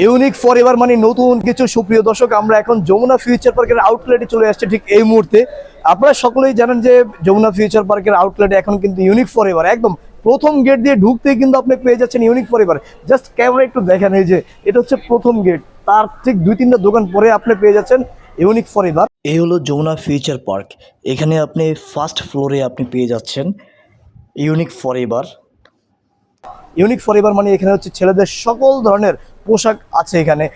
Unique forever মানে নতুন কিছু। সুপ্রিয় দর্শক, আমরা এখন যমুনা ফিউচার পার্কের আউটলেটে চলে আসছে ঠিক এই মুহূর্তে। আপনারা সকলেই জানেন যে যমুনা ফিউচার পার্কের আউটলেটে এখন কিন্তু ইউনিক ফরএভার একদম প্রথম গেট দিয়ে ঢুকতেই কিন্তু আপনি পেয়ে যাচ্ছেন ইউনিক ফরএভার। জাস্ট ক্যামেরা একটু দেখেন, এই যে এটা হচ্ছে প্রথম গেট, তার ঠিক 2-3টা দোকান পরে আপনি পেয়ে যাচ্ছেন ইউনিক ফরএভার। এই হলো যমুনা ফিউচার পার্ক। এখানে আপনি ফার্স্ট ফ্লোরে আপনি পেয়ে যাচ্ছেন ইউনিক ফরএভার। ইউনিক ফরএভার মানে এখানে হচ্ছে ছেলেদের সকল ধরনের পোশাক আছে। এখানে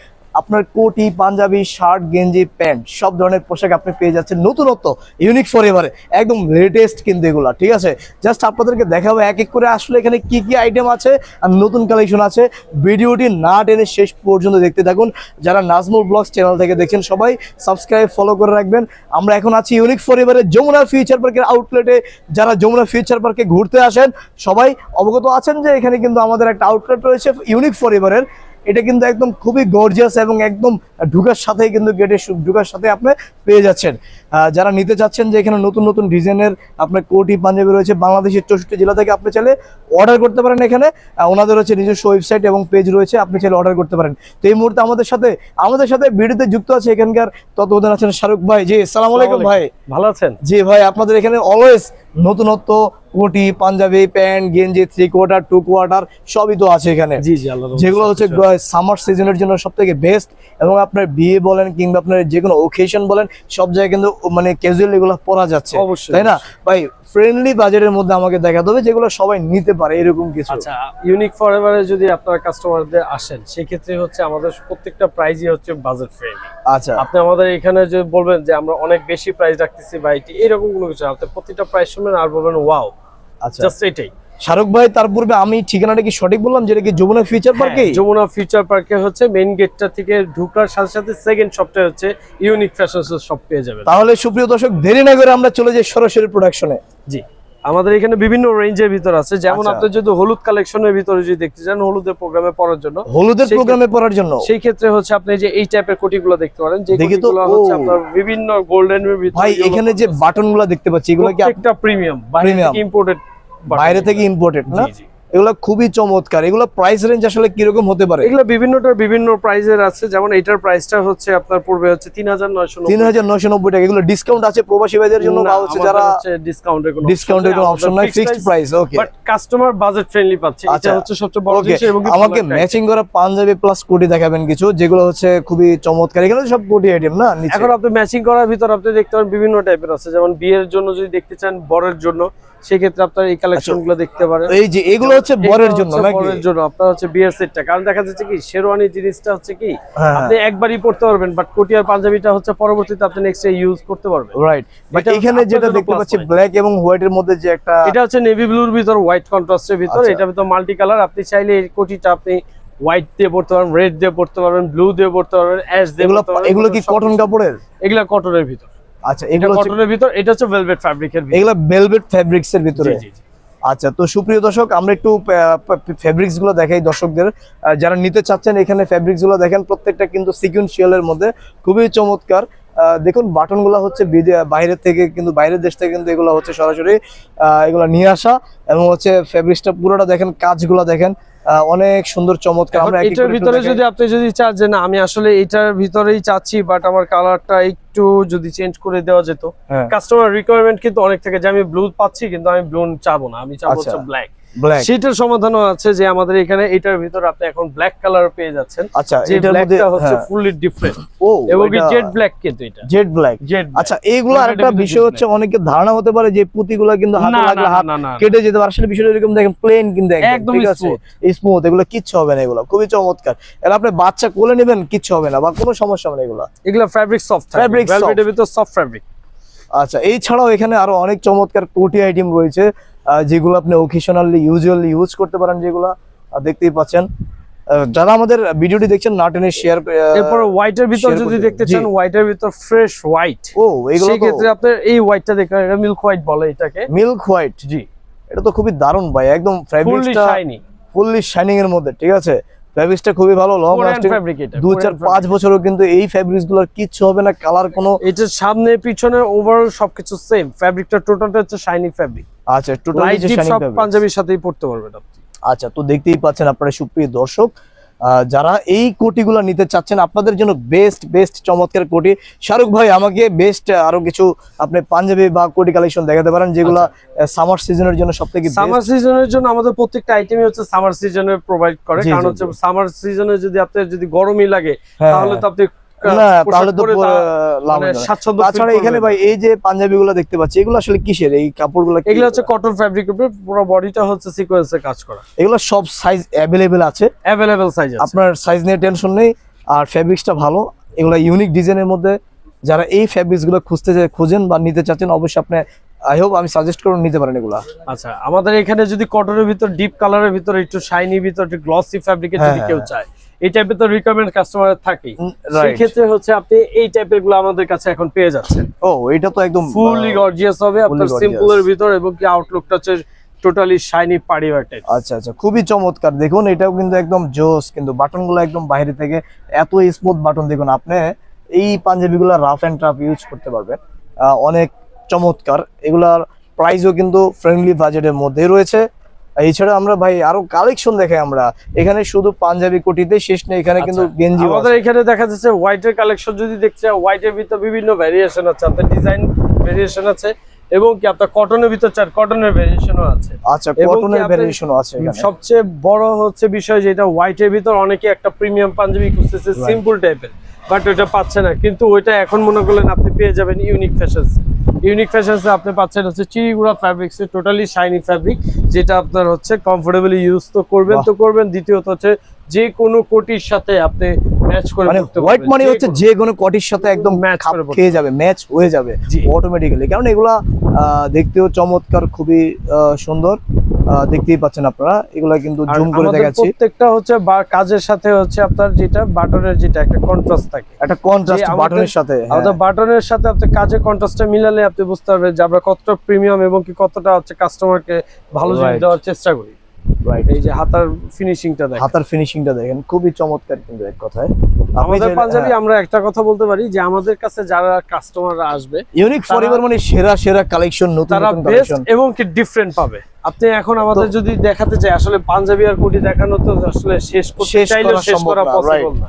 আপনার কোটি, পাঞ্জাবি, শার্ট, গেঞ্জি, প্যান্ট সব ধরনের পোশাক আপনি পেয়ে যাচ্ছেন নতুনত্ব ইউনিক ফরএভারে, একদম লেটেস্ট কিন্তু এগুলা। ঠিক আছে, জাস্ট আপনাদেরকে দেখাবো এক এক করে আসলে এখানে কি কি আইটেম আছে আর নতুন কালেকশন আছে। ভিডিওটি না টেনে শেষ পর্যন্ত দেখতে থাকুন। যারা নাজমুল ব্লগস চ্যানেল থেকে দেখছেন সবাই সাবস্ক্রাইব, ফলো করে রাখবেন। আমরা এখন আছি ইউনিক ফরএভারের যমুনা ফিউচার পার্কের আউটলেটে। যারা যমুনা ফিউচার পার্কে ঘুরতে আসেন সবাই অবগত আছেন যে এখানে কিন্তু আমাদের একটা আউটলেট রয়েছে ইউনিক ফরএভারের। এটা কিন্তু একদম খুবই গর্জিয়াস এবং একদম ঢুকার সাথেই কিন্তু গেটে ঢুকার সাথে আপনি পেয়ে যাচ্ছেন। যারা নিতে চাচ্ছেন যে এখানে নতুন নতুন ডিজাইনের আপনার কোটি, পাঞ্জাবি রয়েছে বাংলাদেশের 64 জেলা থেকে, আপনি চাইলে অর্ডার করতে পারেন। এখানে ওনাদের হচ্ছে নিজস্ব ওয়েবসাইট এবং পেজ রয়েছে, আপনি চাইলে অর্ডার করতে পারেন। তো এই মুহূর্তে আমাদের সাথে ভিডিওতে যুক্ত আছে এখানকার তত্ত্বাবধান আছেন শাহরুখ ভাই। জি আসসালামু আলাইকুম ভাই। ভালো আছেন? জি ভাই, আপনাদের এখানে অলওয়েজ নতুনত্ব কোটি, পাঞ্জাবি, প্যান্ট, গেঞ্জি, 3/4, 2/4 সবই তো আছে এখানে। জি জি, আল্লাহর রহমতে যেগুলো হচ্ছে সামার সিজনের জন্য সবথেকে বেস্ট, এবং আপনার বিয়ে বলেন কিংবা আপনার যে কোনো ওকেশন বলেন সব জায়গায় কিন্তু মানে ক্যাজুয়াল এগুলো পরা যাচ্ছে, তাই না ভাই? ফ্রেন্ডলি বাজেটের মধ্যে আমাকে দেখাতে হবে যেগুলো সবাই নিতে পারে এরকম কিছু। আচ্ছা, ইউনিক ফরএভারে যদি আপনার কাস্টমারদের আসেন সেই ক্ষেত্রে হচ্ছে আমাদের প্রত্যেকটা প্রাইসই হচ্ছে বাজেট ফ্রেন্ডলি। আচ্ছা, আপনি আমাদের এখানে যে বলবেন যে আমরা অনেক বেশি প্রাইস রাখতেছি বা এরকম কোনো কিছু, আপনি প্রত্যেকটা প্রাইস শুনবেন আর বলবেন ওয়াও। আচ্ছা জাস্ট এটাই। শাহরুখ ভাই, তার পূর্বে আমি ঠিকানাটা কি সঠিক বললাম, যেটা কি যমুনা ফিউচার পার্কে? যমুনা ফিউচার পার্কে হচ্ছে মেইন গেটটা থেকে ঢোকার সাথে সাথে সেকেন্ড শপটা হচ্ছে ইউনিক ফ্যাশন শপ পেয়ে যাবেন। তাহলে সুপ্রিয় দর্শক, দেরি না করে আমরা চলে যাই সরাসরি প্রোডাকশনে। জি, আমাদের এখানে বিভিন্ন রেঞ্জের ভিতর আছে, যেমন আপনি যদি হলুদ কালেকশনের ভিতরে যদি দেখতে চান হলুদের প্রোগ্রামে পরার জন্য, সেই ক্ষেত্রে হচ্ছে আপনি যে এই টাইপের কোটিগুলো দেখতে পারেন, যে কোটিগুলো হচ্ছে আপনার বিভিন্ন গোল্ডেনের ভিতরে। ভাই এখানে যে বাটনগুলো দেখতে পাচ্ছি এগুলো কি একটা প্রিমিয়াম বাইরে থেকে ইম্পোর্টেড না? এগুলো খুবই চমৎকার। এগুলো প্রাইস রেঞ্জ আসলে কি রকম হতে পারে? এগুলো বিভিন্ন প্রাইসের আছে, যেমন এটার প্রাইসটা হচ্ছে আপনার পড়বে হচ্ছে 3990 টাকা। এগুলো ডিসকাউন্ট আছে প্রবাসী ভাইদের জন্য বা হচ্ছে যারা ডিসকাউন্টের কোনো অপশন নাই, fixed price. Okay, but customer budget friendly পাচ্ছে, এটা হচ্ছে সবচেয়ে বড় জিনিস। এবং আমাকে ম্যাচিং করা পাঞ্জাবি প্লাস কোটি দেখাবেন কিছু, যেগুলো হচ্ছে খুবই চমৎকার। এখানে সব কোটি আইটেম না? এখন আপনি ম্যাচিং করার ভিতর আপনি দেখতে পারেন বিভিন্ন টাইপের আছে, যেমন বিয়ের জন্য যদি দেখতে চান, বরের জন্য, সেক্ষেত্রে আপনার এই কালেকশনগুলো দেখতে পারেন। এই যে এগুলো হচ্ছে বরের জন্য নাকি? বরের জন্য আপনার হচ্ছে বিয়ের সেটটা, কারণ দেখা যাচ্ছে কি শেরওয়ানি জিনিসটা হচ্ছে কি আপনি একবারই পড়তে পারবেন, বাট কোটি আর পাঞ্জাবিটা হচ্ছে পরবর্তীতে আপনি নেক্সট ইউজ করতে পারবেন। রাইট, বাট এখানে যেটা দেখতে পাচ্ছি ব্ল্যাক এবং হোয়াইট এর মধ্যে যে একটা, এটা হচ্ছে নেভি ব্লুর ভিতর হোয়াইট কন্ট্রাস্টের ভিতর, এটা ভিতর মাল্টি কালার। আপনি চাইলে এই কোটিটা আপনি হোয়াইট দিয়ে পড়তে পারবেন, রেড দিয়ে পড়তে পারবেন, ব্লু দিয়ে পড়তে পারবেন, অ্যাশ দিয়ে পড়তে পারবেন। এগুলো কি কটন কাপড়ের? এগুলা কটনের ভিতর। আচ্ছা, এগুলো কটনের ভিতর, এটা হচ্ছে ভেলভেট ফ্যাব্রিকের ভিতর। এগুলো ভেলভেট ফ্যাব্রিক্স এর ভিতরে। জি জি। আচ্ছা, তো সুপ্রিয় দর্শক, আমরা একটু ফ্যাব্রিক্স গুলো দেখাই দর্শকদের যারা নিতে চাচ্ছেন। এখানে ফ্যাব্রিক্স গুলো দেখেন, প্রত্যেকটা কিন্তু সিকুয়েন্সিয়ালের মধ্যে, খুবই চমৎকার। দেখুন বাটন গুলা হচ্ছে বাইরের থেকে কিন্তু, বাইরের দেশ থেকে কিন্তু এগুলো হচ্ছে সরাসরি এগুলো নিয়ে আসা, এবং হচ্ছে ফ্যাব্রিক্সটা পুরোটা দেখেন, কাজগুলো দেখেন অনেক সুন্দর চমৎকার। আমরা এটার ভিতরে যদি আপনি যদি চান যে না আমি আসলে এটার ভিতরেই চাচ্ছি, বাট আমার কালারটা একটু যদি চেঞ্জ করে দেওয়া যেত, কাস্টমার রিকোয়ারমেন্ট কিন্তু অনেক থেকে যে আমি ব্লু পাচ্ছি কিন্তু আমি ব্লু চাবো না, আমি চাবো হচ্ছে ব্ল্যাক। সেটার সমাধানও আছে, যে আমাদের এখানে এটার ভিতর আপনি এখন ব্ল্যাক কালার পেয়ে যাচ্ছেন। আচ্ছা, যে ব্ল্যাকটা হচ্ছে ফুললি ডিফারেন্ট। এবং জেড ব্ল্যাক, কিন্তু এটা জেড ব্ল্যাক। আচ্ছা, এইগুলো আরেকটা বিষয় হচ্ছে, অনেকে ধারণা হতে পারে যে পুঁতিগুলো কিন্তু হাতে লাগলে হাত কেটে যেতে পারে। আসলে বিষয়টা এরকম দেখেন, প্লেন কিন্তু একদম ঠিক আছে, স্মুথ, এগুলো কিচ্ছু হবে না, এগুলো খুবই চমৎকার। এর আপনি বাচ্চা কোলে নেবেন কিচ্ছু হবে না বা কোনো সমস্যা হবে না। এগুলো ফ্যাব্রিক সফট, ফ্যাব্রিক ভেলভেটের ভিতর সফট ফ্যাব্রিক। আচ্ছা, এই ছাড়াও এখানে আরো অনেক চমৎকার কোটি আইটেম রয়েছে, যেগুলো আপনি ওকেশনালি ইউজুয়ালি ইউজ করতে পারেন, যেগুলো দেখতেই পাচ্ছেন। যারা আমাদের ভিডিওটি দেখছেন না টেনে শেয়ার। এরপর হোয়াইটের ভিতর যদি দেখতে চান, হোয়াইটের ভিতর ফ্রেশ হোয়াইট। সেই ক্ষেত্রে আপনার এই হোয়াইটটা দেখেন, এটা মিল্ক হোয়াইট বলে এটাকে। মিল্ক হোয়াইট, জি, এটা তো খুবই দারুণ ভাই, একদম ফ্যাব্রিকটা ফুললি শাইনিং এর মধ্যে। ঠিক আছে, ফ্যাব্রিক্সটা খুবই ভালো, লং লাস্টিং, 2-4-5 বছরও কিন্তু এই ফ্যাব্রিক্স গুলোর কিচ্ছু হবে না, কালার কোনো। এটা সামনে পিছনে ওভারঅল সবকিছু সেম, ফ্যাব্রিকটা টোটালটা হচ্ছে শাইনি ফ্যাব্রিক। আচ্ছা, টোটালি শাইনি ফ্যাব্রিক, পাঞ্জাবির সাথেই পড়তে পারবেন আপনি। আচ্ছা, তো দেখতেই পাচ্ছেন আপনারা সুপ্রিয় দর্শক, যারা এই কোটিগুলো নিতে চাচ্ছেন আপনাদের জন্য বেস্ট চমৎকার কোটি। শাহরুখ ভাই আমাকে বেস্ট আরো কিছু আপনি পাঞ্জাবি বা কোটি কালেকশন দেখাতে পারেন যেগুলো সামার সিজনের জন্য সবথেকে সামার সিজনের জন্য আমাদের প্রত্যেকটা আইটেমই হচ্ছে সামার সিজনে প্রোভাইড করে, কারণ হচ্ছে সামার সিজনে যদি আপনার যদি গরমই লাগে তাহলে তো আপনি না তাহলে তো তাছাড়া এখানে ভাই এই যে পাঞ্জাবি গুলো দেখতে পাচ্ছি এগুলো আসলে কিসের? এই কাপড়গুলো এগুলো হচ্ছে কটন ফ্যাব্রিক এর উপর, পুরো বডিটা হচ্ছে সিকোয়েন্সে কাজ করা। এগুলো সব সাইজ অ্যাভেলেবেল আছে, অ্যাভেলেবেল সাইজ আছে, আপনার সাইজ নিয়ে টেনশন নেই। আর ফ্যাব্রিক্সটা ভালো, এগুলো ইউনিক ডিজাইনের মধ্যে যারা এই ফ্যাব্রিক্স গুলো খুঁজেন বা নিতে চাচ্ছেন অবশ্যই আপনি আই হোপ আমি সাজেস্ট করব নিতে পারেন এগুলা। আচ্ছা আমাদের এখানে যদি কটনের ভিতর ডিপ কালারের ভিতর একটু শাইনি ভিতর একটু গ্লসি ফ্যাব্রিকের যদি কেউ চায় এই টাইপের তো রিকোয়ারমেন্ট কাস্টমারের থাকেই, সেই ক্ষেত্রে হচ্ছে আপনি এই টাইপের গুলো আমাদের কাছে এখন পেয়ে যাচ্ছেন। ও এটা তো একদম ফুললি গর্জিয়াস হবে আপনার সিম্পলের ভিতর, এবং কি আউটলুকটা হচ্ছে totally shiny party wear type. আচ্ছা খুবই চমৎকার। দেখুন এটাও কিন্তু একদম জোস, কিন্তু বাটনগুলো একদম বাইরে থেকে এত স্মুথ বাটন। দেখুন আপনি এই পাঞ্জাবিগুলো রাফ এন্ড টাফ ইউজ করতে পারবেন, অনেক চমৎকার। এগুলার প্রাইসও কিন্তু ফ্রেন্ডলি বাজেটের মধ্যেই রয়েছে। এছাড়া আমরা ভাই আরো কালেকশন দেখাই, আমরা এখানে শুধু পাঞ্জাবি কোটিতে শেষ নেই, এখানে কিন্তু গেঞ্জি আমাদের এখানে দেখা যাচ্ছে হোয়াইটের কালেকশন যদি দেখতে চান হোয়াইটের ভিতর বিভিন্ন ভেরিয়েশন আছে, আপনার ডিজাইন ভেরিয়েশন আছে, এবং কি আপনার কটনের ভিতর চান কটনের ভেরিয়েশনও আছে। আচ্ছা কটনের ভেরিয়েশনও আছে এখানে। সবচেয়ে বড় হচ্ছে বিষয় যেটা হোয়াইটের ভিতর অনেকে একটা প্রিমিয়াম পাঞ্জাবি খুঁজতেছে সিম্পল টাইপের, বাট ওটা পাচ্ছে না, কিন্তু ওইটা এখন মনে করলেন আপনি পেয়ে যাবেন ইউনিক ফ্যাশনস। ইউনিক ফ্যাশনসে আপনি পাচ্ছেন হচ্ছে চিরিগুড়া ফ্যাব্রিক্সে টোটালি শাইনি ফ্যাব্রিক, যেটা আপনার হচ্ছে কমফোর্টেবলি ইউজ তো করবেন দ্বিতীয়ত হচ্ছে যে কোনো কোটির সাথে আপনি ম্যাচ করে মানে হোয়াইট মানে হচ্ছে যে কোনো কোটির সাথে একদম ম্যাচ খেয়ে যাবে, ম্যাচ হয়ে যাবে অটোমেটিক্যালি। কারণ এগুলা দেখতেও চমৎকার, খুবই সুন্দর, দেখতেই পাচ্ছেন আপনারা। এগুলা কিন্তু জুম করে দেখাচ্ছি, প্রত্যেকটা হচ্ছে কাজের সাথে হচ্ছে আপনার যেটা বাটনের যেটা একটা কন্ট্রাস্ট থাকে, একটা কন্ট্রাস্ট বাটনের সাথে, আমাদের বাটনের সাথে আপনি কাজের কন্ট্রাস্টটা মিলালে আপনি বুঝতে পারবেন যে আমরা কতটা প্রিমিয়াম এবং কি কতটা হচ্ছে কাস্টমারকে ভালো জিনিস দেওয়ার চেষ্টা করি। রাইট, এই যে হাতার ফিনিশিংটা দেখেন খুবই চমৎকার। কিন্তু এক কথায় আমাদের পাঞ্জাবি আমরা একটা কথা বলতে পারি যে আমাদের কাছে যারা কাস্টমাররা আসবে ইউনিক ফরএভার মানে সেরা কালেকশন, নতুন কালেকশন এবং কি ডিফারেন্ট পাবে। আপনি এখন আমাদের যদি দেখাতে চাই আসলে পাঞ্জাবি আর কোটি দেখানো তো আসলে শেষ করা পসিবল না,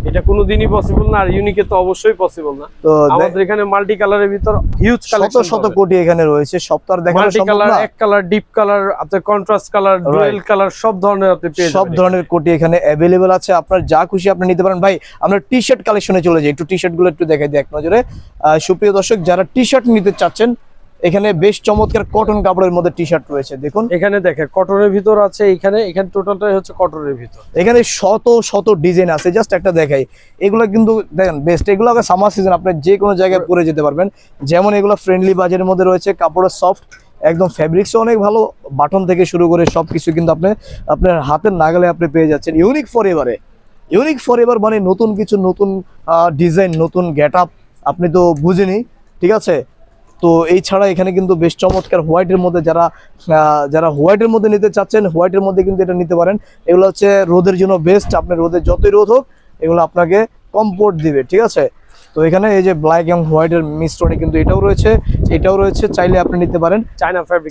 এটা কোনোদিনই পসিবল না, আর ইউনিকে তো অবশ্যই পসিবল না। তো আমাদের এখানে মাল্টি কালারের ভিতর হিউজ কালেকশন, শত কোটি এখানে রয়েছে, সব তো আর দেখানো সম্ভব না। এক কালার, ডিপ কালার, আপনার কন্ট্রাস্ট কালার, ডুয়েল কালার, সব ধরনের আপনি পেয়ে যাবেন, সব ধরনের কোটি এখানে अवेलेबल আছে। আপনার যা খুশি আপনি নিতে পারেন। ভাই আমরা টি-শার্ট কালেকশনে চলে যাই, একটু টি-শার্ট গুলো একটু দেখাই দিই এক নজরে। সুপ্রিয় দর্শক যারা টি-শার্ট নিতে চাচ্ছেন এখানে বেশ চমৎকার কটন কাপড়ের মধ্যে টি-শার্ট রয়েছে। দেখুন এখানে দেখেন কটনের ভিতর আছে, এখানে টোটালটাই হচ্ছে কটনের ভিতর। এখানে শত ডিজাইন আছে, জাস্ট একটা দেখাই। এগুলো কিন্তু দেখেন বেস্ট, এগুলো সামার সিজন আপনি যে কোনো জায়গায় পরে যেতে পারবেন। যেমন এগুলো ফ্রেন্ডলি বাজেটের মধ্যে রয়েছে, কাপড়ের সফট একদম, ফ্যাব্রিক্সও অনেক ভালো, বাটন থেকে শুরু করে সবকিছু কিন্তু আপনার হাতের নাগালে আপনি পেয়ে যাচ্ছেন। ইউনিক ফরএভার মানে নতুন কিছু, নতুন ডিজাইন, নতুন গেট আপ, আপনি তো বুঝেনি, ঠিক আছে। তো এই ছাড়া এখানে কিন্তু বেশ চমৎকার হোয়াইটের মধ্যে যারা হোয়াইটের মধ্যে নিতে চাচ্ছেন হোয়াইটের মধ্যে কিন্তু এটা নিতে পারেন। এগুলো হচ্ছে রোদের জন্য বেস্ট, আপনার রোদের যতই রোদ হোক এগুলো আপনাকে কমফোর্ট দিবে, ঠিক আছে। তো এখানে এই যে ব্ল্যাক এবং হোয়াইটের মিশ্রণে কিন্তু এটাও রয়েছে, চাইলে আপনি নিতে পারেন।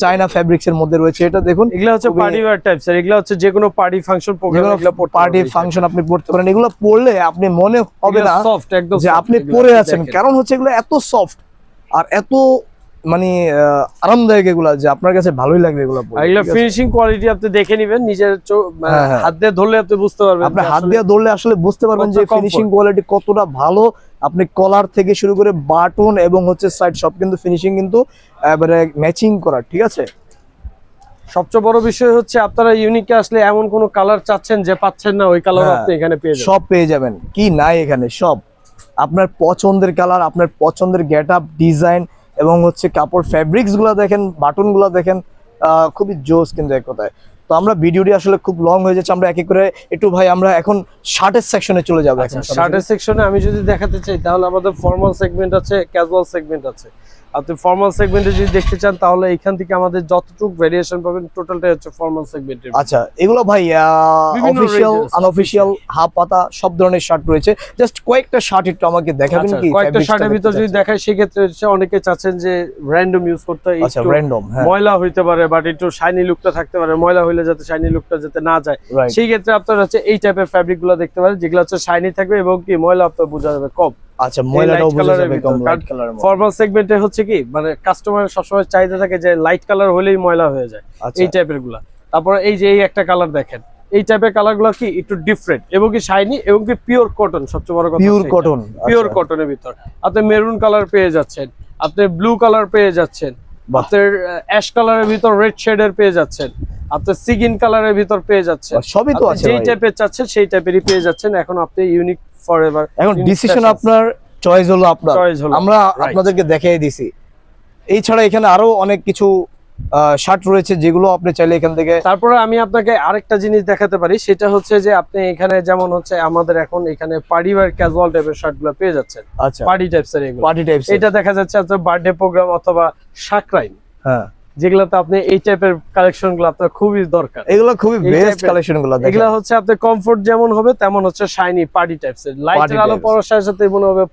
চায়না ফ্যাব্রিক্স এর মধ্যে রয়েছে এটা। দেখুন এগুলো হচ্ছে পার্টি ওয়্যার টাইপস, আর এগুলো হচ্ছে যে কোনো party function program, party function আপনি পড়তে পারেন। এগুলো পরলে আপনি মনে হবে না যে আপনি পরে আছেন, কারণ হচ্ছে এগুলো এত সফট আর এত মানে আরামদায়ক এগুলা যে আপনার কাছে ভালোই লাগবে এগুলো। এগুলা ফিনিশিং কোয়ালিটি আপনি দেখে নেবেন, নিজের হাত দিয়ে ধরলে আপনি বুঝতে পারবেন, আপনি হাত দিয়ে ধরলে আসলে বুঝতে পারবেন যে ফিনিশিং কোয়ালিটি কতটা ভালো। আপনি কলার থেকে শুরু করে বাটন এবং হচ্ছে সাইড সব কিন্তু ফিনিশিং কিন্তু এবারে ম্যাচিং করা, ঠিক আছে। সবচেয়ে বড় বিষয় হচ্ছে আপনারা ইউনিকে আসলে এমন কোন কালার চাচ্ছেন যে পাচ্ছেন না, ওই কালার আপনি এখানে পেয়ে যাবেন, সব পেয়ে যাবেন। কি নাই এখানে সব আপনার পছন্দের কালার, আপনার পছন্দের গেট আপ, ডিজাইন এবং হচ্ছে কাপড় ফ্যাব্রিক্স গুলা দেখেন, বাটন গুলা দেখেন, খুবই জোস কিন্তু এক কথায়। তো আমরা ভিডিওটি আসলে খুব লং হয়ে যাচ্ছে, আমরা এক এক করে একটু ভাই আমরা এখন শার্টের সেকশনে চলে যাবো। শার্টের সেকশনে আমি যদি দেখাতে চাই তাহলে আমাদের ফর্মাল সেগমেন্ট আছে, ক্যাজুয়াল সেগমেন্ট আছে। আপনি ফর্মাল সেগমেন্টে যদি দেখতে চান তাহলে এখান থেকে আমাদের যতটুকু ভেরিয়েশন পাবেন টোটালটাই হচ্ছে ফর্মাল সেগমেন্টের। আচ্ছা, এগুলো ভাই অফিশিয়াল আনঅফিশিয়াল হাফ পাতা সব ধরনের শার্ট রয়েছে, জাস্ট কয়েকটা শার্ট একটু আমাকে দেখাবেন কি? কয়েকটা শার্টের ভিতর যদি দেখাই সেক্ষেত্রে হচ্ছে অনেকে চাচ্ছেন যে র‍্যান্ডম ইউজ করতে, আচ্ছা র‍্যান্ডম, হ্যাঁ, ময়লা হইতে পারে বাট একটু শাইনি লুকটা থাকতে পারে, ময়লা হইলে যাতে শাইনি লুকটা যাতে না যায়, সেই ক্ষেত্রে আপনারা হচ্ছে এই টাইপের ফ্যাব্রিক গুলো দেখতে পারেন যেগুলো হচ্ছে শাইনি থাকবে এবং কি ময়লা আপনার বোঝা যাবে কম। আচ্ছা, ময়লাটাও বোঝা যাবে কম লাইট কালার। ফর্মাল সেগমেন্টে হচ্ছে কি মানে কাস্টমারের সবসময় চাহিদা থাকে যে লাইট কালার হলেই ময়লা হয়ে যায়, এই টাইপের গুলা। তারপর এই যে এই একটা কালার দেখেন, এই টাইপের কালার গুলো কি একটু ডিফারেন্ট এবং কি শাইনি এবং কি পিওর কটন, সবচেয়ে বড় কথা পিওর কটন, পিওর কটনের ভিতর আপনি মেরুন কালার পেয়ে যাচ্ছেন, আপনি ব্লু কালার পেয়ে যাচ্ছেন, আপনার অ্যাশ কালারের ভিতর রেড শেডের পেয়ে যাচ্ছেন, আপনার সিগিন কালারের ভিতর পেয়ে যাচ্ছেন, সবই তো আছে, যেই টাইপের চাচ্ছেন সেই টাইপেরই পেয়ে যাচ্ছেন। এখন আপনি ইউনিক ফরএভার, এখন ডিসিশন আপনার, চয়েস হলো আপনার, আমরা আপনাদেরকে দেখিয়ে দিছি। এই ছাড়া এখানে আরো অনেক কিছু শার্ট রয়েছে যেগুলো আপনি চাইলে এখান থেকে। তারপরে আমি আপনাকে আরেকটা জিনিস দেখাতে পারি, সেটা হচ্ছে যে আপনি এখানে যেমন হচ্ছে আমাদের এখন এখানে পার্টি ওয়্যার ক্যাজুয়াল টাইপের শার্টগুলো পেয়ে যাচ্ছেন। আচ্ছা, পার্টি টাইপসের, এগুলো পার্টি টাইপস, এটা দেখা যাচ্ছে আপনার বার্থডে প্রোগ্রাম অথবা সাকরাইন, হ্যাঁ, যেগুলোতে আপনি এই টাইপের কালেকশনগুলো আপনার খুবই দরকার। এগুলো খুবই বেস্ট কালেকশনগুলো। এগুলো হচ্ছে আপনার কমফোর্ট যেমন হবে তেমন হচ্ছে শাইনি পার্টি টাইপসের, লাইটের আলো পড়ার সাথে সাথে মনে হবে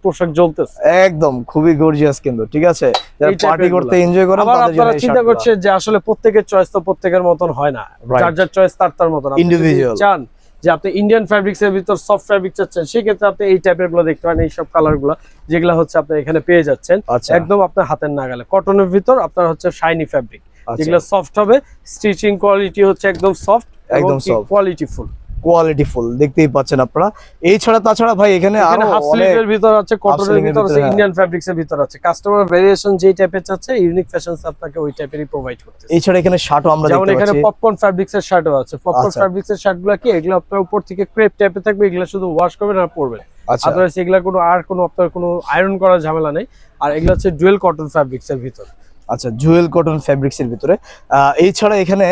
পোশাক জ্বলতেছে, একদম খুবই গর্জিয়াস কিন্তু। ঠিক আছে, যারা পার্টি করতে এনজয় করেন তাদের জন্য। আপনারা চিন্তা করছেন যে আসলে প্রত্যেকের চয়েস তো প্রত্যেকের মতন হয় না, যার যার চয়েস তার মতন। ইন্ডিভিজুয়াল চান যে আপনি ইন্ডিয়ান ফ্যাব্রিক্স এর ভিতর সফট ফ্যাব্রিক চাচ্ছেন, সেই ক্ষেত্রে আপনি এই টাইপের গুলো দেখতে পারেন, এই সব কালার গুলো যেগুলো হচ্ছে আপনি এখানে পেয়ে যাচ্ছেন একদম আপনার হাতের নাগালে। কটনের ভিতর আপনার হচ্ছে শাইনি ফ্যাব্রিক, যেগুলো সফট হবে, স্টিচিং কোয়ালিটি হচ্ছে একদম সফট, একদম কোয়ালিটিফুল, কোয়ালিটিফুল দেখতেই পাচ্ছেন আপনারা। এই ছাড়া তাছাড়া ভাই এখানে আরো হাফ স্লিভের ভিতর আছে, কটনের ভিতর আছে, ইন্ডিয়ান ফ্যাব্রিক্স এর ভিতর আছে। কাস্টমার ভেরিয়েশন যেই টাইপের চাচ্ছে ইউনিক ফ্যাশনস আপনাকে ওই টাইপেরই প্রোভাইড করতেছে। এই ছাড়া এখানে শার্টও আমরা দেখতে পাচ্ছি, যেমন এখানে পপকর্ন ফ্যাব্রিক্স এর শার্টও আছে। পপকর্ন ফ্যাব্রিক্স এর শার্টগুলো কি এগুলো আপনার উপর থেকে ক্রেপ টাইপের থাকবে, এগুলো শুধু ওয়াশ করবেন আর পরবেন, আদারওয়াইজ এগুলা কোনো আপনার কোনো আয়রন করার ঝামেলা নেই। আর এগুলো হচ্ছে ডুয়েল কটন ফ্যাব্রিক্স এর ভিতর। আচ্ছা, জুয়েল কটন ফ্যাব্রিক্স এর ভিতরে। এই ছাড়া এখানে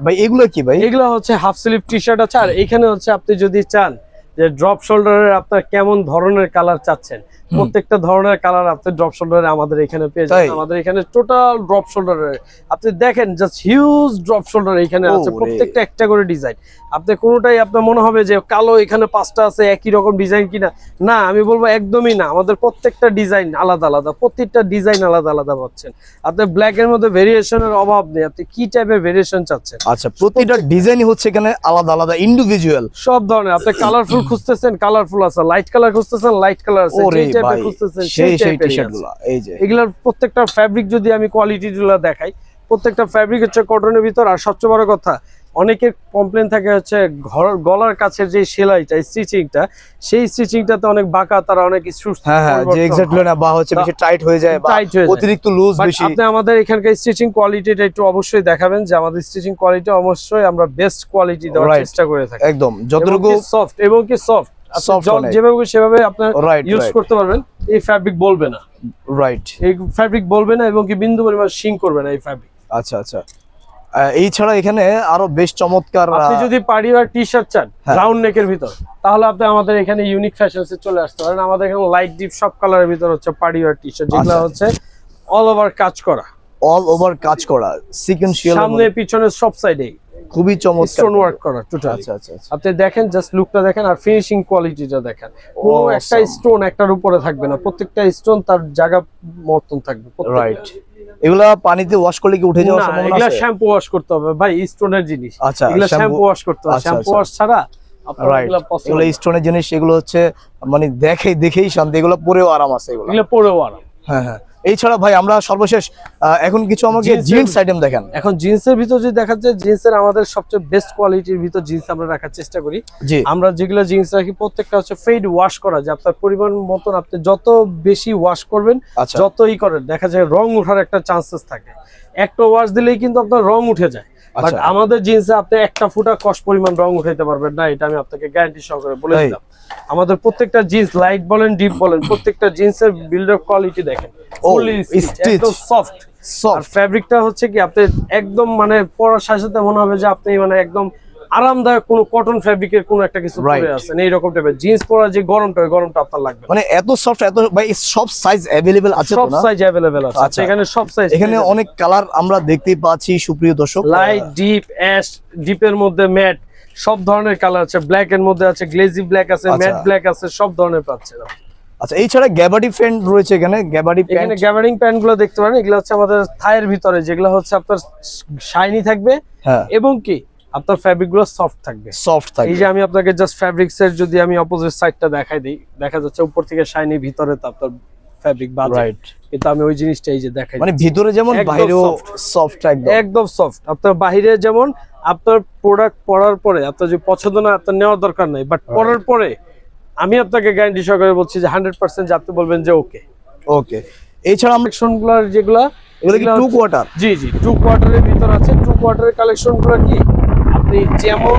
ভাই এগুলো কি ভাই? এগুলো হচ্ছে হাফ স্লিভ টি শার্ট আছে। আর এখানে হচ্ছে আপনি যদি চান যে ড্রপ শোল্ডারের আপনার কেমন ধরনের কালার চাচ্ছেন, প্রত্যেকটা ধরনের কালার আপনি ড্রপ শোল্ডারে আমাদের এখানে পেয়ে যাবেন। আমাদের এখানে টোটাল ড্রপ শোল্ডারের আপনি দেখেন জাস্ট হিউজ ড্রপ শোল্ডার এখানে আছে, প্রত্যেকটা একটা করে ডিজাইন। আপনি কোনোটাই আপনার মনে হবে যে কালো এখানে 5টা আছে একই রকম ডিজাইন কিনা, না, আমি বলবো একদমই না। আমাদের প্রত্যেকটা ডিজাইন আলাদা আলাদা, প্রত্যেকটা ডিজাইন আলাদা আলাদা পাচ্ছেন। আপনি ব্ল্যাক এর মধ্যে ভেরিয়েশনের অভাব নেই, আপনি কি টাইপের ভেরিয়েশন চাচ্ছেন। আচ্ছা, প্রতিটা ডিজাইনই হচ্ছে এখানে আলাদা আলাদা, ইন্ডিভিজুয়াল সব ধরনের। আপনি কালারফুল খুঁজতেছেন, কালারফুল আছে, লাইট কালার খুঁজতেছেন, লাইট কালার আছে, যে টাইপের খুঁজতেছেন সেই টি-শার্টগুলো। এই যে এগুলার প্রত্যেকটা ফ্যাব্রিক যদি আমি কোয়ালিটিগুলো দেখাই, প্রত্যেকটা ফ্যাব্রিক হচ্ছে কটনের ভিতর। আর সবচেয়ে বড় কথা, অনেকের কমপ্লেন থাকে হচ্ছে গলার কাছে যে সেলাইটা, স্টিচিংটা, সেই স্টিচিংটাতে অনেক বাঁকা, তারা অনেক ইস্যু, যে এক্স্যাক্টলি না, বা হচ্ছে বেশি টাইট হয়ে যায় বা অতিরিক্ত লুজ বেশি। আপনি আমাদের এখানকার স্টিচিং কোয়ালিটিটা একটু অবশ্যই দেখাবেন, যে আমাদের স্টিচিং কোয়ালিটি অবশ্যই আমরা বেস্ট কোয়ালিটি দেওয়ার চেষ্টা করে থাকি, একদম যতটুকু সফট এবং কি সফট যেভাবে সেভাবে আপনার ইউজ করতে পারবেন। এই ফ্যাব্রিক বলবে না, রাইট, এই ফ্যাব্রিক বলবে না এবং কি বিন্দু পরিমাণ শিং করবে না এই ফ্যাব্রিক। আচ্ছা আচ্ছা, এই ছাড়া এখানে আরো বেশ চমৎকার, আপনি যদি পার্টি ওয়্যার টি শার্ট চান রাউন্ড নেকের ভিতর, তাহলে আপনি আমাদের এখানে ইউনিক ফ্যাশনসে চলে আসতে পারেন। আমাদের এখানে লাইট ডিপ সব কালারের ভিতর হচ্ছে পার্টি ওয়্যার টি শার্ট, যেগুলো হচ্ছে অল ওভার কাজ করা, সিকোয়েন্সিয়াল, সামনে পিছনে সব সাইডে খুবই চমৎকার স্টোন ওয়ার্ক করা টোটাল। আচ্ছা আচ্ছা, আপনি দেখেন জাস্ট লুকটা দেখেন আর ফিনিশিং কোয়ালিটিটা দেখেন। কোনো একটা স্টোন একটার উপরে থাকবে না, প্রত্যেকটা স্টোন তার জায়গা মতন থাকবে। রাইট, এগুলা পানিতে ওয়াশ করলে কি উঠে যাওয়ার সম্ভাবনা আছে? এগুলা শ্যাম্পু ওয়াশ করতে হবে ভাই, স্টোনের জিনিস। আচ্ছা, এগুলা শ্যাম্পু ওয়াশ করতে হবে, শ্যাম্পু ওয়াশ ছাড়া আপনারা এগুলা পছন্দ। এগুলা স্টোনের জিনিস, এগুলো হচ্ছে মানে দেখেই শান্তি, এগুলো পরেও আরাম আছে, এগুলো পরেও আরাম। হ্যাঁ হ্যাঁ। এই ছাড়া ভাই আমরা সর্বশেষ এখন কিছু আমাকে জিন্স আইটেম দেখান। এখন জিন্সের ভিতর যদি দেখা যায়, জিন্সের আমাদের সবচেয়ে বেস্ট কোয়ালিটির ভিতর জিন্স আমরা রাখার চেষ্টা করি। আমরা যেগুলো জিন্স রাখি প্রত্যেকটা হচ্ছে ফেড ওয়াশ করা, যে আপনার পরিমাণ মতন আপনি যত বেশি ওয়াশ করবেন, যতই করেন দেখা যায় রং ওঠার একটা চান্সেস থাকে। একটা ওয়াশ দিলেই কিন্তু আপনার রং উঠে যায়, বাট আমাদের জিন্সে আপনি একটা ফুটা কষ পরিমাণ রং উঠাইতে পারবেন না, এটা আমি আপনাকে গ্যারান্টি সহকারে বলে দিলাম। আমাদের প্রত্যেকটা জিন্স লাইট বলেন ডিপ বলেন, প্রত্যেকটা জিন্সের বিল্ড আপ কোয়ালিটি দেখেন, ফুলি একদম সফট। আর ফ্যাব্রিকটা হচ্ছে কি আপনি একদম মানে পরার সাথে সাথে মনে হবে যে আপনি মানে একদম আরামদায়ক কোনো কটন ফ্যাব্রিকের কোনো একটা কিছু পরে আছেন এইরকম টাইপের জিন্স পরা যে গরমটা ওই গরমটা আপনার লাগবে মানে এত সফট, এত ভাই সব সাইজ अवेलेबल আছে তো সব না? সাইজ अवेलेबल আছে। আচ্ছা এখানে সব সাইজ, এখানে অনেক কালার আমরা দেখতে পাচ্ছি সুপ্রিয় দর্শক, লাইট, ডিপ, অ্যাশ, ডিপের মধ্যে ম্যাট, সব ধরনের কালার আছে। ব্ল্যাক এর মধ্যে আছে, গ্লেজি ব্ল্যাক আছে, ম্যাট ব্ল্যাক আছে, সব ধরনের পাচ্ছেন। আচ্ছা এছাড়া গ্যাবার্ডি প্যান্ট রয়েছে এখানে, গ্যাবার্ডি প্যান্ট, এখানে গ্যাবার্ডিং প্যান্ট গুলো দেখতে পারেন, এগুলো হচ্ছে আমাদের থাইয়ের ভিতরে, যেগুলো হচ্ছে আপনার শাইনি থাকবে এবং কি আপনার ফ্যাব্রিক গুলো সফট থাকবে, সফট থাকবে। এই যে আমি আপনাকে জাস্ট ফ্যাব্রিক্স এর যদি আমি অপোজিট সাইডটা দেখাই দিই, দেখা যাচ্ছে উপর থেকে শাইনি, ভিতরে তো আপনার ফ্যাব্রিক বাজে, রাইট। কিন্তু আমি ওই জিনিসটা এই যে দেখাই, মানে ভিতরে যেমন বাইরেও সফট, একদম সফট। আপনার বাইরে যেমন আপনার প্রোডাক্ট পরার পরে আপনার যে পছন্দ না আপনার নেওয়ার দরকার নাই, বাট পরার পরে আমি আপনাকে গ্যারান্টি সহকারে বলছি যে 100% যে আপনি বলবেন যে ওকে ওকে। এছাড়া আমরা কালেকশনগুলোর যেগুলা এগুলো কি টু কোয়ার্টার? জি জি, টু কোয়ার্টারের ভিতর আছে। টু কোয়ার্টারের কালেকশনগুলো কি আপনি যেমন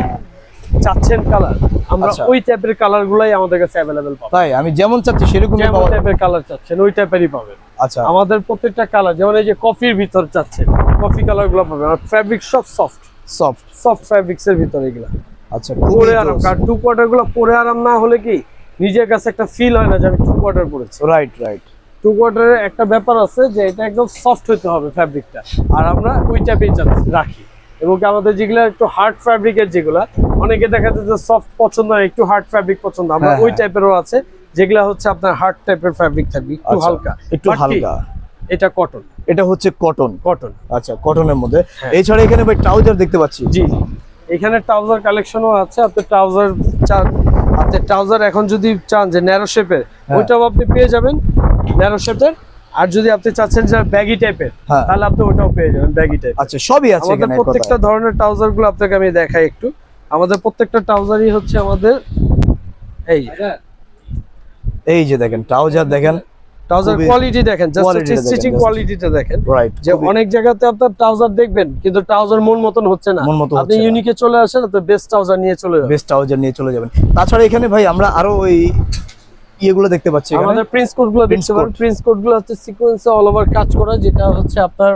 চাচ্ছেন কালার, আমরা ওই টাইপের কালার গুলাই আমাদের কাছে अवेलेबल পাবেন। তাই আমি যেমন চাচ্ছি সেরকমই যেমন পাওয়া যাবে। টাইপের কালার চাচ্ছেন ওই টাইপেরই পাবেন। আচ্ছা আমাদের প্রত্যেকটা কালার, যেমন এই যে কফির ভিতর চাচ্ছেন কফি কালার গুলো পাবেন, আর ফ্যাব্রিক সব সফট সফট সফট ফ্যাব্রিক্স এর ভিতর এগুলা। আচ্ছা পরে আরাম, কারণ টু কোয়ার্টার গুলো পরে আরাম না হলে কি নিজের কাছে একটা ফিল হয় না যে আমি টু কোয়ার্টার পরেছি। Right right. টু কোয়ার্টারের একটা ব্যাপার আছে যে এটা একদম সফট হতে হবে ফ্যাব্রিকটা, আর আমরা ওই টাইপেই রাখি। এবং আমাদের যেগুলা একটু হার্ড ফ্যাব্রিকের, যেগুলা অনেকে দেখা যায় যে সফট পছন্দ হয়, একটু হার্ড ফ্যাব্রিক পছন্দ, আমরা ওই টাইপেরও আছে যেগুলা হচ্ছে আপনার হার্ড টাইপের ফ্যাব্রিক থাকবে, একটু হালকা, একটু হালকা। এটা কটন, এটা হচ্ছে কটন। কটন আচ্ছা কটনের মধ্যে। এছাড়া এখানে ভাই ট্রাউজার দেখতে পাচ্ছি। জি জি, এখানে ট্রাউজার কালেকশনও আছে। আপনি ট্রাউজার চান, আপনি ট্রাউজার এখন যদি চান যে ন্যারো শেপের, ওইটাও আপনি পেয়ে যাবেন ন্যারো শেপের। আর যদি আপনি চাচ্ছেন যে ব্যাগি টাইপের, তাহলে আপনি ওটাও পেয়ে যাবেন ব্যাগি টাইপ। আচ্ছা সবই আছে আমাদের প্রত্যেকটা ধরনের ট্রাউজার গুলো আপনাকে আমি দেখাই একটু। আমাদের প্রত্যেকটা ট্রাউজারই হচ্ছে আমাদের এই যে দেখেন ট্রাউজার, দেখেন ট্রাউজার কোয়ালিটি দেখেন, জাস্ট স্টিচিং কোয়ালিটিটা দেখেন। রাইট। যে অনেক জায়গাতে আপনার ট্রাউজার দেখবেন কিন্তু ট্রাউজার মন মতন হচ্ছে না, আপনি ইউনিকে চলে আসেন, আপনি বেস্ট ট্রাউজার নিয়ে চলে যাবেন, বেস্ট ট্রাউজার নিয়ে চলে যাবেন। তাছাড়া এখানে ভাই আমরা আরো ওই ইয়েগুলো দেখতে পাচ্ছি, আমাদের প্রিন্স কোড গুলো দেখতে পারেন। প্রিন্স কোড গুলো হচ্ছে সিকোয়েন্সে অল ওভার কাজ করা, যেটা হচ্ছে আপনার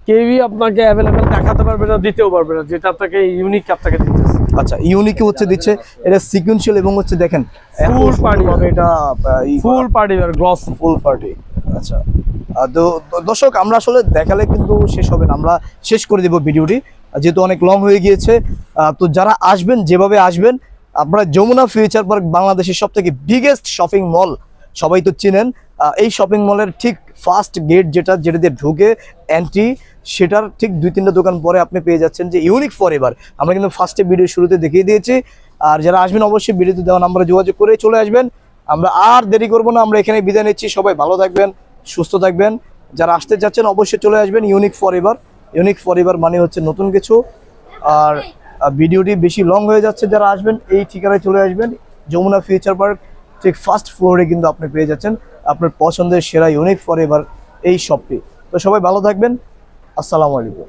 কেউই আপনাকে अवेलेबल দেখাতে পারবে না, দিতেও পারবে না, যেটা আপনাকে ইউনিক আপনাকে দিতেছে। আচ্ছা ইউনিক হচ্ছে দিচ্ছে, এটা সিকোয়েন্সিয়াল এবং হচ্ছে দেখেন ফুল পার্টি হবে, এটা ফুল পার্টি আর গ্লস ফুল পার্টি। আচ্ছা দর্শক আমরা আসলে দেখালে কিন্তু শেষ হবে না, আমরা শেষ করে দিব ভিডিওটি যেহেতু অনেক লং হয়ে গিয়েছে। তো যারা আসবেন, যেভাবে আসবেন, আপনারা যমুনা ফিউচার পার্ক বাংলাদেশের সবথেকে বিগেস্ট শপিং মল, সবাই তো চিনেন। এই শপিং মলের ঠিক ফার্স্ট গেট যেটা দিয়ে ঢুকে এন্ট্রি, সেটার ঠিক 2-3টা দোকান পরে আপনি পেয়ে যাচ্ছেন যে ইউনিক ফরএভার। আমরা কিন্তু ফার্স্টে ভিডিও শুরুতে দেখিয়ে দিয়েছি। আর যারা আসবেন অবশ্যই ভিডিওতে দেওয়া নাম্বারে যোগাযোগ করে চলে আসবেন। আমরা আর দেরি করবো না, আমরা এখানে বিদায় নিচ্ছি। সবাই ভালো থাকবেন, সুস্থ থাকবেন। যারা আসতে চাচ্ছেন অবশ্যই চলে আসবেন ইউনিক ফরএভার। ইউনিক ফরএভার মানে হচ্ছে নতুন কিছু। আর ভিডিওটি বেশি লং হয়ে যাচ্ছে, যারা আসবেন এই ঠিকানায় চলে আসবেন, যমুনা ফিউচার পার্ক ঠিক ফার্স্ট ফ্লোরে কিন্তু আপনি পেয়ে যাচ্ছেন আপনার পছন্দের সেরা ইউনিক ফরএভার এই শপটি। তো সবাই ভালো থাকবেন, আসসালামু আলাইকুম।